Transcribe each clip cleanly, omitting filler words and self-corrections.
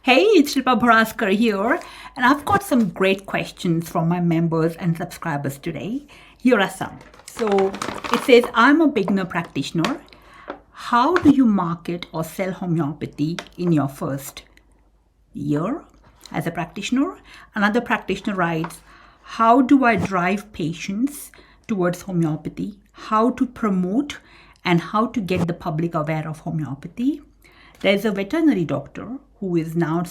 Hey, it's Shilpa Bharaskar here, and I've got some great questions from my members and subscribers today. Here are some. So it says, I'm a beginner practitioner. How do you market or sell homeopathy in your first year as a practitioner? Another practitioner writes, how do I drive patients towards homeopathy? How to promote and how to get the public aware of homeopathy? There's a veterinary doctor who is now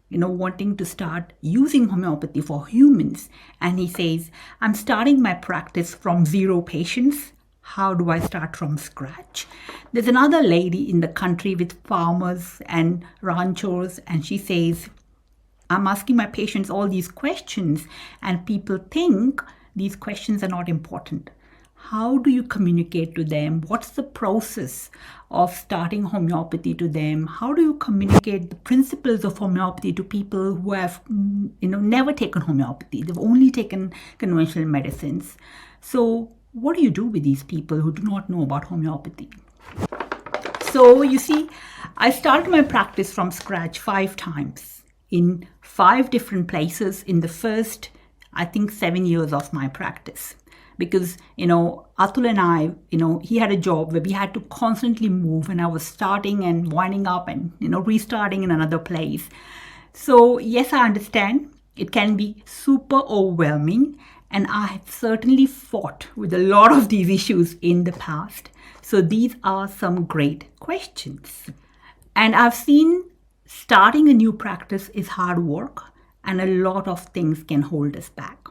wanting to start using homeopathy for humans. And he says, I'm starting my practice from 0 patients. How do I start from scratch? There's another lady in the country with farmers and ranchers, and she says, I'm asking my patients all these questions, and people think these questions are not important. How do you communicate to them? What's the process of starting homeopathy to them? How do you communicate the principles of homeopathy to people who have never taken homeopathy? They've only taken conventional medicines. So what do you do with these people who do not know about homeopathy? So you see, I started my practice from scratch 5 times in 5 different places in the first, 7 years of my practice. Because, Atul and I, he had a job where we had to constantly move, and I was starting and winding up and, restarting in another place. So yes, I understand it can be super overwhelming, and I have certainly fought with a lot of these issues in the past. So these are some great questions. And I've seen starting a new practice is hard work, and a lot of things can hold us back.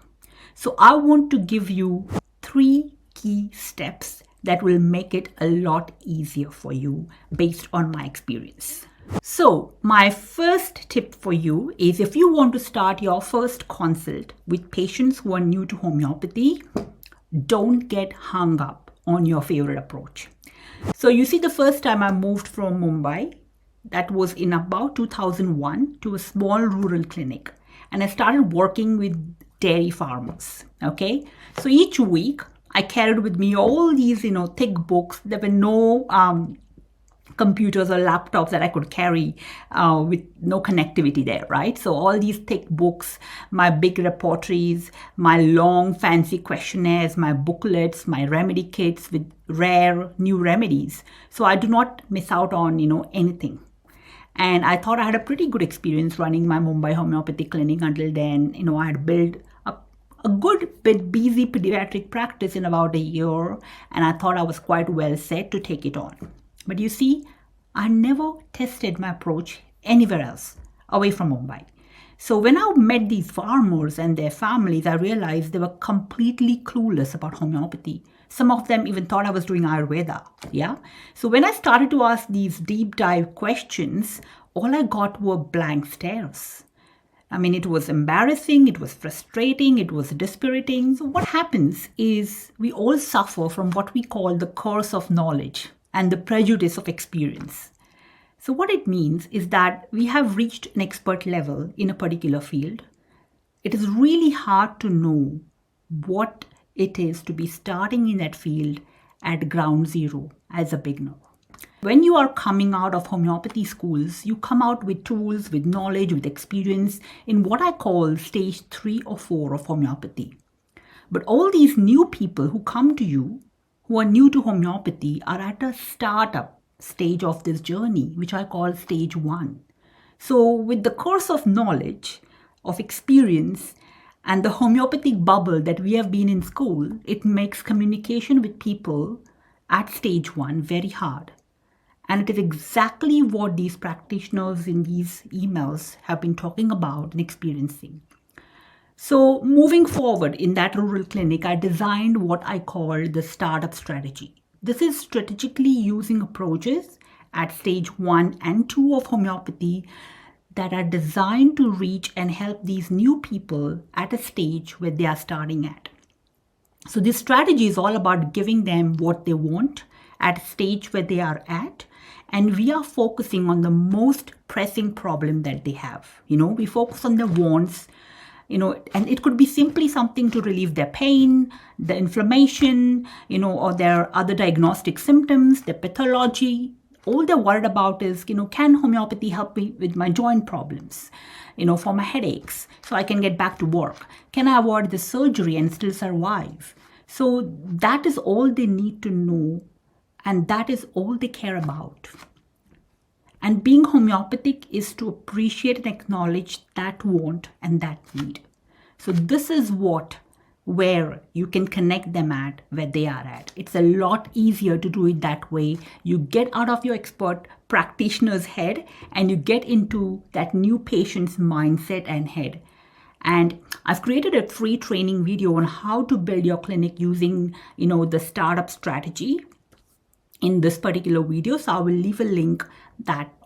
So I want to give you 3 key steps that will make it a lot easier for you based on my experience. So my first tip for you is, if you want to start your first consult with patients who are new to homeopathy, don't get hung up on your favorite approach. So you see, the first time I moved from Mumbai, that was in about 2001, to a small rural clinic. And I started working with dairy farmers. Okay, so each week I carried with me all these thick books. There were no computers or laptops that I could carry with no connectivity there, right? So all these thick books, my big repertories, my long fancy questionnaires, my booklets, my remedy kits with rare new remedies, so I do not miss out on anything. And I thought I had a pretty good experience running my Mumbai homeopathy clinic until then. I had built a good bit busy pediatric practice in about a year, and I thought I was quite well set to take it on. But you see, I never tested my approach anywhere else away from Mumbai. So when I met these farmers and their families, I realized they were completely clueless about homeopathy. Some of them even thought I was doing Ayurveda. Yeah. So when I started to ask these deep dive questions, all I got were blank stares. It was embarrassing, it was frustrating, it was dispiriting. So what happens is we all suffer from what we call the curse of knowledge and the prejudice of experience. So what it means is that we have reached an expert level in a particular field. It is really hard to know what it is to be starting in that field at ground zero as a beginner. When you are coming out of homeopathy schools, you come out with tools, with knowledge, with experience in what I call stage 3 or 4 of homeopathy. But all these new people who come to you, who are new to homeopathy, are at a startup stage of this journey, which I call stage 1. So with the course of knowledge, of experience, and the homeopathic bubble that we have been in school, it makes communication with people at stage 1 very hard. And it is exactly what these practitioners in these emails have been talking about and experiencing. So moving forward in that rural clinic, I designed what I call the startup strategy. This is strategically using approaches at stage 1 and 2 of homeopathy that are designed to reach and help these new people at a stage where they are starting at. So this strategy is all about giving them what they want at a stage where they are at. And we are focusing on the most pressing problem that they have. We focus on the wants, and it could be simply something to relieve their pain, the inflammation, or their other diagnostic symptoms, their pathology, all they're worried about is, can homeopathy help me with my joint problems, for my headaches, so I can get back to work? Can I avoid the surgery and still survive? So that is all they need to know, and that is all they care about. And being homeopathic is to appreciate and acknowledge that want and that need. So this is where you can connect them at where they are at. It's a lot easier to do it that way. You get out of your expert practitioner's head and you get into that new patient's mindset and head. And I've created a free training video on how to build your clinic using, the startup strategy in this particular video. So I will leave a link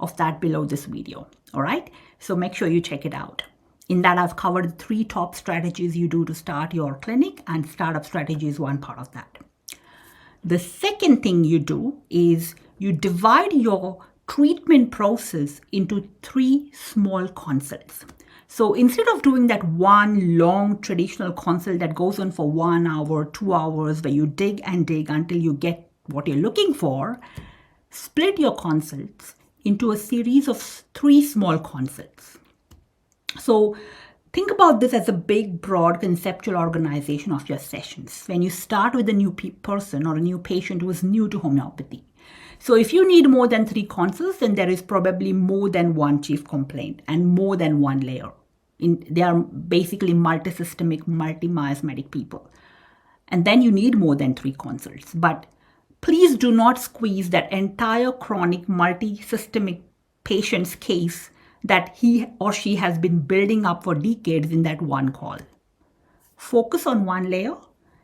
of that below this video. All right. So make sure you check it out. In that, I've covered the 3 top strategies you do to start your clinic, and startup strategy is one part of that. The second thing you do is you divide your treatment process into 3 small consults. So instead of doing that one long traditional consult that goes on for 1 hour, 2 hours, where you dig and dig until you get what you're looking for, split your consults into a series of 3 small consults. So think about this as a big, broad, conceptual organization of your sessions when you start with a new person or a new patient who is new to homeopathy. So if you need more than 3 consults, then there is probably more than one chief complaint and more than one layer. They are basically multisystemic, multi-miasmatic people. And then you need more than 3 consults. But please do not squeeze that entire chronic multi-systemic patient's case that he or she has been building up for decades in that one call. Focus on one layer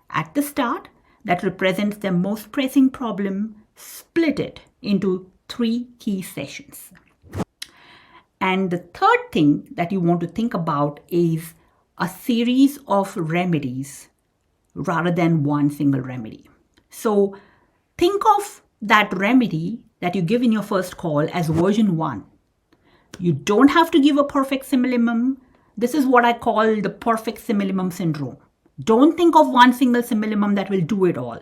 at the start that represents the most pressing problem, split it into 3 key sessions. And the third thing that you want to think about is a series of remedies rather than one single remedy. So think of that remedy that you give in your first call as version 1. You don't have to give a perfect similimum. This is what I call the perfect similimum syndrome. Don't think of one single similimum that will do it all.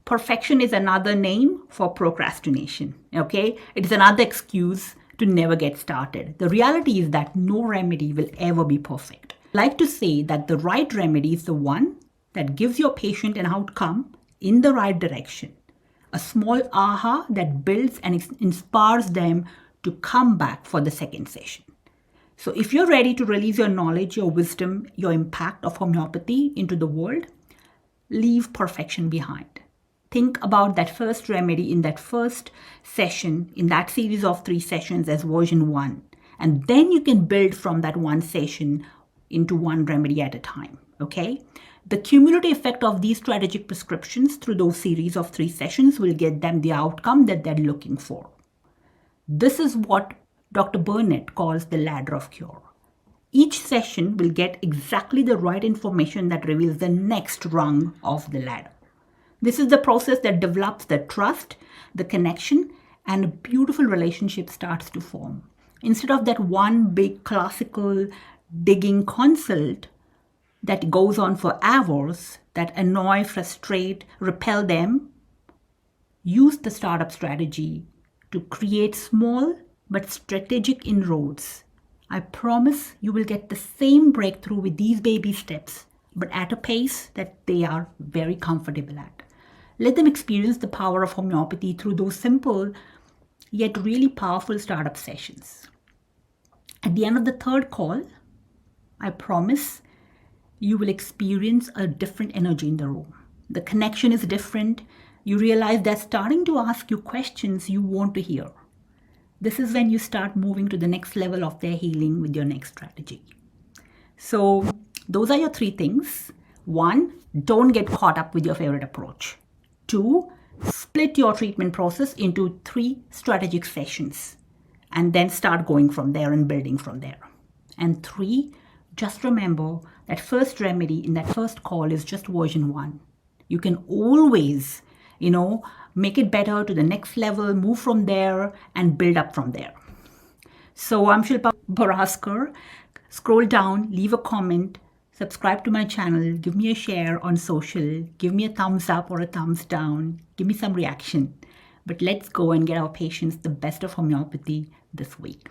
Perfection is another name for procrastination, okay? It is another excuse to never get started. The reality is that no remedy will ever be perfect. I like to say that the right remedy is the one that gives your patient an outcome in the right direction. A small aha that builds and inspires them to come back for the second session. So if you're ready to release your knowledge, your wisdom, your impact of homeopathy into the world, leave perfection behind. Think about that first remedy in that first session, in that series of 3 sessions as version 1. And then you can build from that one session into one remedy at a time, okay? The cumulative effect of these strategic prescriptions through those series of 3 sessions will get them the outcome that they're looking for. This is what Dr. Burnett calls the ladder of cure. Each session will get exactly the right information that reveals the next rung of the ladder. This is the process that develops the trust, the connection, and a beautiful relationship starts to form. Instead of that one big classical digging consult that goes on for hours, that annoy, frustrate, repel them, use the startup strategy to create small but strategic inroads. I promise you will get the same breakthrough with these baby steps, but at a pace that they are very comfortable at. Let them experience the power of homeopathy through those simple yet really powerful startup sessions. At the end of the 3rd call, I promise you will experience a different energy in the room. The connection is different. You realize they're starting to ask you questions you want to hear. This is when you start moving to the next level of their healing with your next strategy. So those are your 3 things. 1, don't get caught up with your favorite approach. 2, split your treatment process into 3 strategic sessions and then start going from there and building from there. And 3, just remember that first remedy in that first call is just version 1. You can always, make it better to the next level, move from there and build up from there. So I'm Shilpa Baraskar. Scroll down, leave a comment, subscribe to my channel, give me a share on social, give me a thumbs up or a thumbs down, give me some reaction. But let's go and get our patients the best of homeopathy this week.